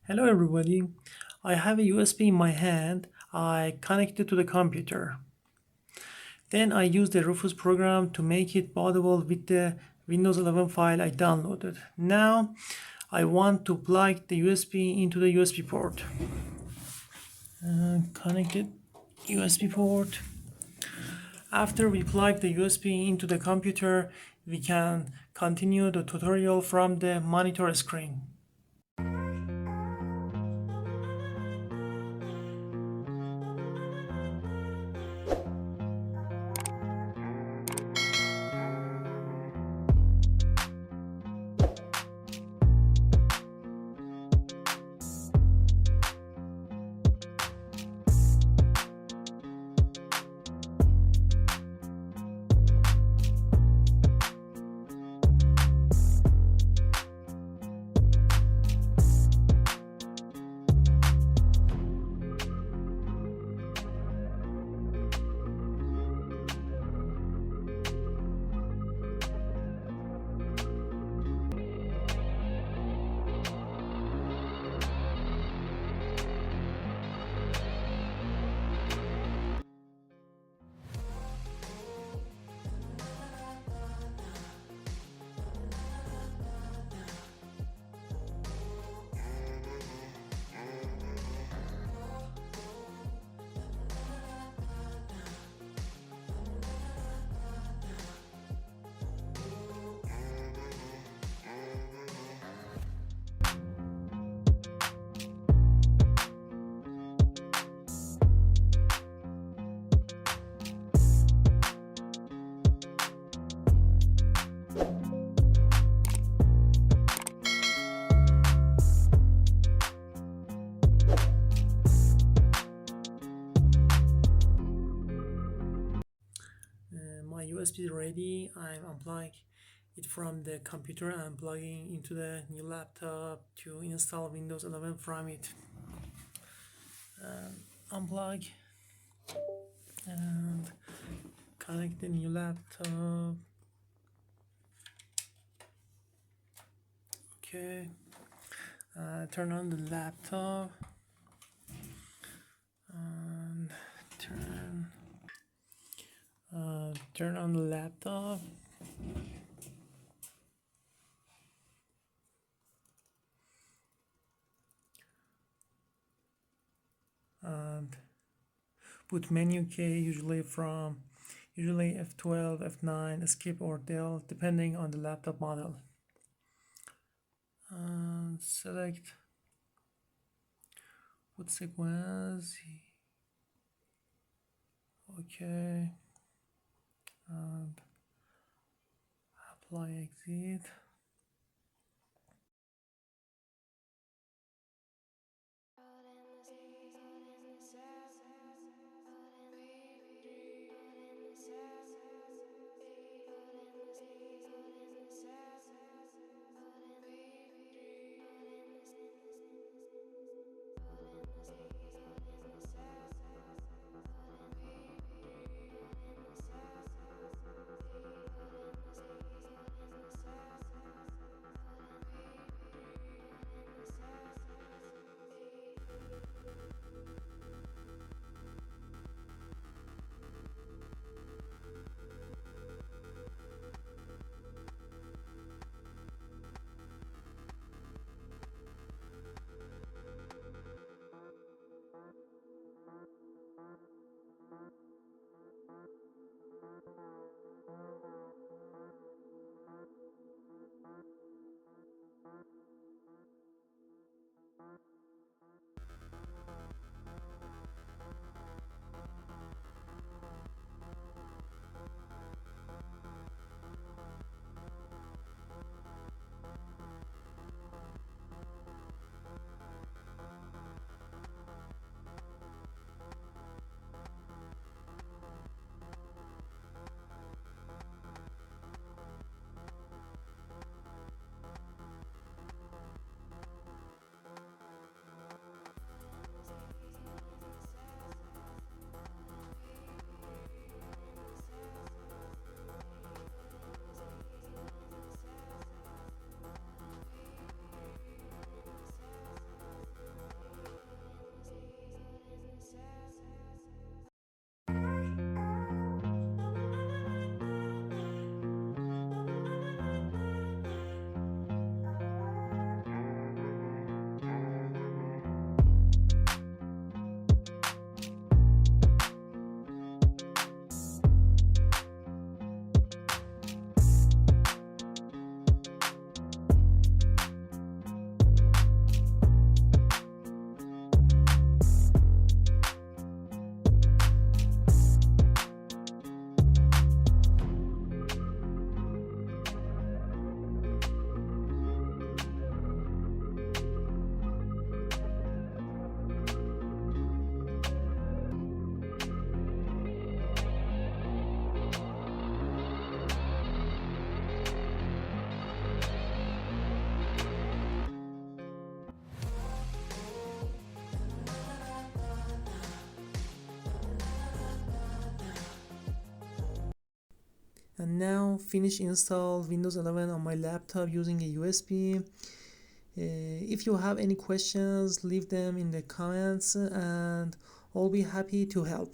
Hello everybody. I have a USB in my hand. I connect it to the computer. Then I use the Rufus program to make it bootable with the Windows 11 file I downloaded. Now I want to plug the USB into the USB port. Connected USB port. After we plug the USB into the computer, we can continue the tutorial from the monitor screen. My USB is ready. I'm unplugging it from the computer and plugging into the new laptop to install Windows 11 from it. Unplug and connect the new laptop. Okay, turn on the laptop and turn on the laptop. And put menu key usually F12, F9, escape or del depending on the laptop model. Select put sequence. Okay, and apply exit. And now finish install Windows 11 on my laptop using a USB. If you have any questions, leave them in the comments and I'll be happy to help.